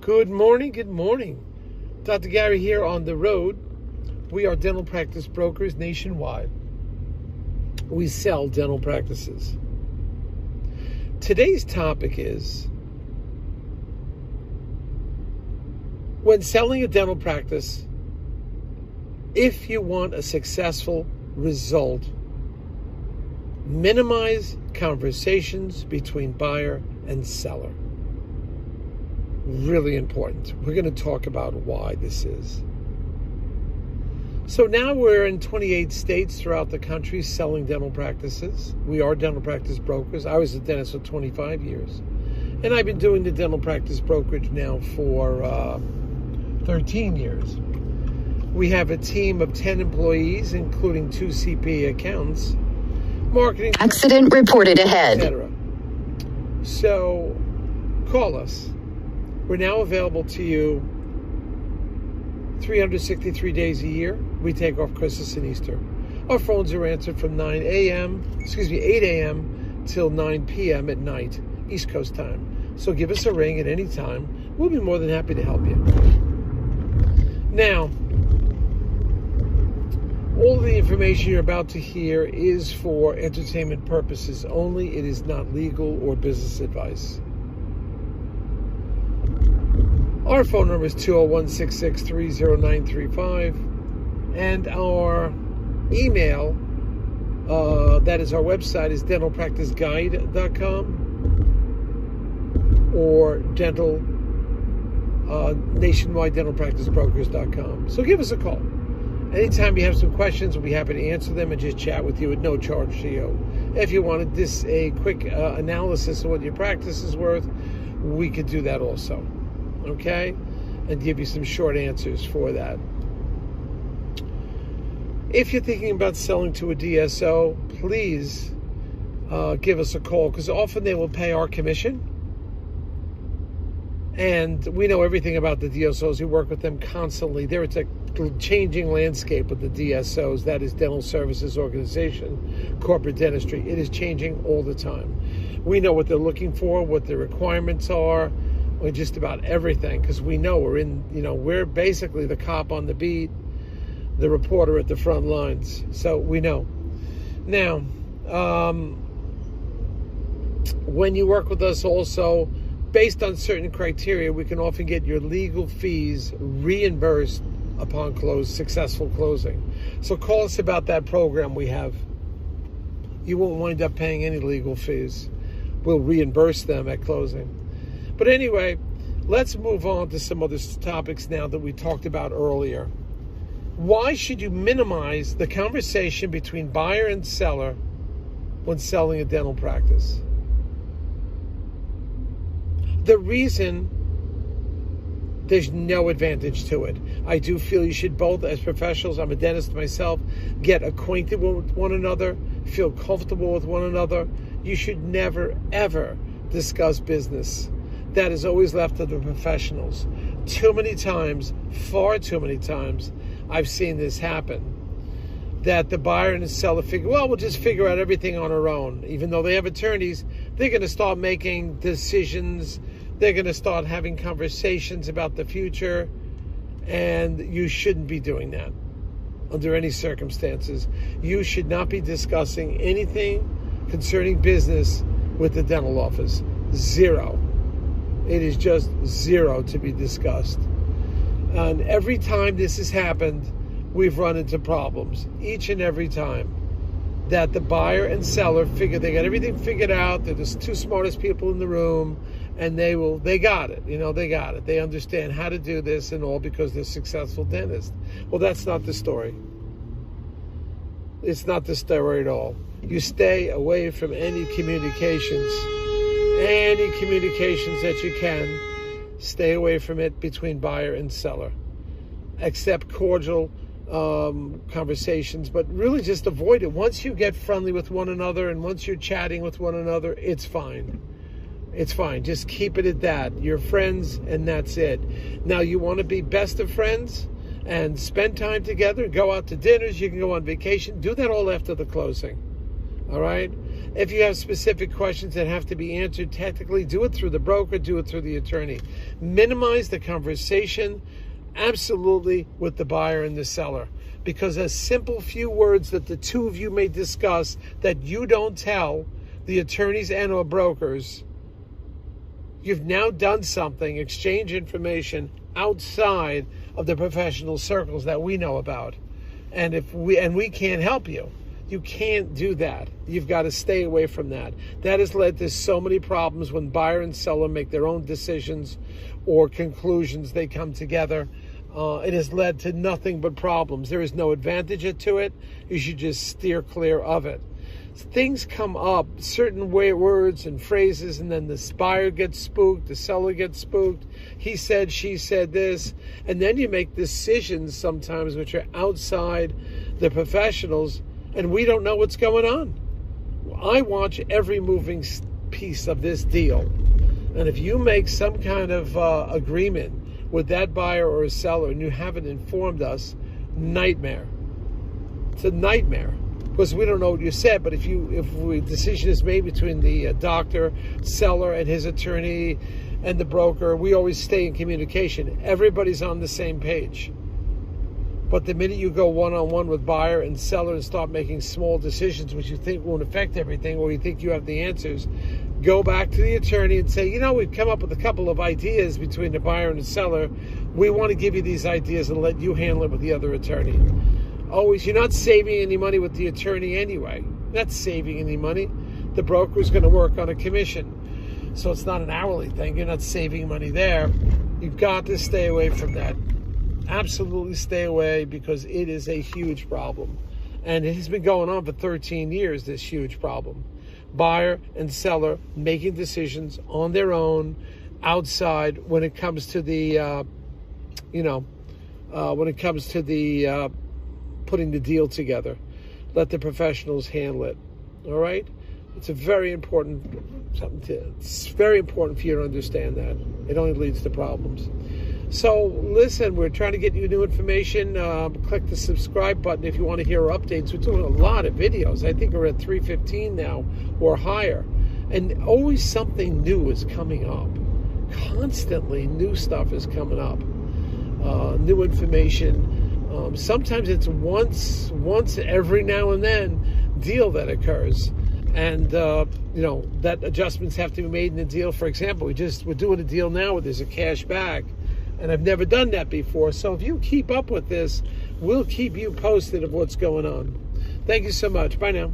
Good morning, good morning. Dr. Gary here on the road. We are dental practice brokers nationwide. We sell dental practices. Today's topic is, when selling a dental practice, if you want a successful result, minimize conversations between buyer and seller. Really important. We're going to talk about why this is. So now we're in 28 states throughout the country selling dental practices. We are dental practice brokers. I was a dentist for 25 years. And I've been doing the dental practice brokerage now for 13 years. We have a team of 10 employees, including 2 CPA accountants, marketing, accident reported ahead, etc. So call us. We're now available to you 363 days a year. We take off Christmas and Easter. Our phones are answered from 8 a.m. till 9 p.m. at night, East Coast time. So give us a ring at any time. We'll be more than happy to help you. Now, all of the information you're about to hear is for entertainment purposes only. It is not legal or business advice. Our phone number is 201-663-0935, and our email, that is our website, is dentalpracticeguide.com or nationwide dentalpracticebrokers.com. So give us a call. Anytime you have some questions, we'll be happy to answer them and just chat with you at no charge to you. If you wanted a quick analysis of what your practice is worth, we could do that also. Okay? And give you some short answers for that. If you're thinking about selling to a DSO, please give us a call, because often they will pay our commission. And we know everything about the DSOs. We work with them constantly. It's a changing landscape with the DSOs. That is Dental Services Organization, corporate dentistry. It is changing all the time. We know what they're looking for, what their requirements are, or just about everything, because we know we're basically the cop on the beat, the reporter at the front lines. So we know. Now, when you work with us also, based on certain criteria, we can often get your legal fees reimbursed upon successful closing. So call us about that program we have. You won't wind up paying any legal fees. We'll reimburse them at closing. But anyway, let's move on to some other topics now that we talked about earlier. Why should you minimize the conversation between buyer and seller when selling a dental practice? The reason, there's no advantage to it. I do feel you should both, as professionals, I'm a dentist myself, get acquainted with one another, feel comfortable with one another. You should never, ever discuss business. That is always left to the professionals. Too many times, far too many times, I've seen this happen. That the buyer and the seller figure, we'll just figure out everything on our own. Even though they have attorneys, they're going to start making decisions. They're going to start having conversations about the future. And you shouldn't be doing that under any circumstances. You should not be discussing anything concerning business with the dental office. Zero. It is just zero to be discussed. And every time this has happened, we've run into problems. Each and every time that the buyer and seller figure they got everything figured out, they're the 2 smartest people in the room, and they got it. They got it. They understand how to do this and all because they're successful dentists. Well, that's not the story. It's not the story at all. You stay away from any communications that you can. Stay away from it between buyer and seller. Accept cordial conversations, but really just avoid it. Once you get friendly with one another and once you're chatting with one another, it's fine. It's fine. Just keep it at that. You're friends and that's it. Now, you want to be best of friends and spend time together, go out to dinners, you can go on vacation. Do that all after the closing. All right? If you have specific questions that have to be answered technically, do it through the broker, do it through the attorney. Minimize the conversation absolutely with the buyer and the seller, because a simple few words that the two of you may discuss that you don't tell the attorneys and or brokers, you've now done something, exchange information outside of the professional circles that we know about. And we can't help you. You can't do that. You've got to stay away from that. That has led to so many problems when buyer and seller make their own decisions or conclusions. They come together. It has led to nothing but problems. There is no advantage to it. You should just steer clear of it. Things come up, certain words and phrases, and then the buyer gets spooked, the seller gets spooked. He said, she said this, and then you make decisions sometimes which are outside the professionals, and we don't know what's going on. I watch every moving piece of this deal, and if you make some kind of agreement with that buyer or a seller and you haven't informed us, nightmare. It's a nightmare. Because we don't know what you said, but if a decision is made between the doctor, seller, and his attorney, and the broker, we always stay in communication. Everybody's on the same page. But the minute you go one-on-one with buyer and seller and start making small decisions which you think won't affect everything, or you think you have the answers, go back to the attorney and say, we've come up with a couple of ideas between the buyer and the seller. We want to give you these ideas and let you handle it with the other attorney. Always, you're not saving any money with the attorney anyway. You're not saving any money. The broker is going to work on a commission. So it's not an hourly thing. You're not saving money there. You've got to stay away from that. Absolutely stay away, because it is a huge problem. And it has been going on for 13 years, this huge problem. Buyer and seller making decisions on their own outside when it comes to the, putting the deal together. Let the professionals handle it. All right? It's very important for you to understand that. It only leads to problems. So listen, we're trying to get you new information. Click the subscribe button if you want to hear our updates. We're doing a lot of videos. I think we're at 315 now or higher. And always something new is coming up. Constantly new stuff is coming up. New information. Sometimes it's once every now and then deal that occurs, and that adjustments have to be made in the deal. For example, we're doing a deal now where there's a cash back, and I've never done that before. So if you keep up with this, we'll keep you posted of what's going on. Thank you so much. Bye now.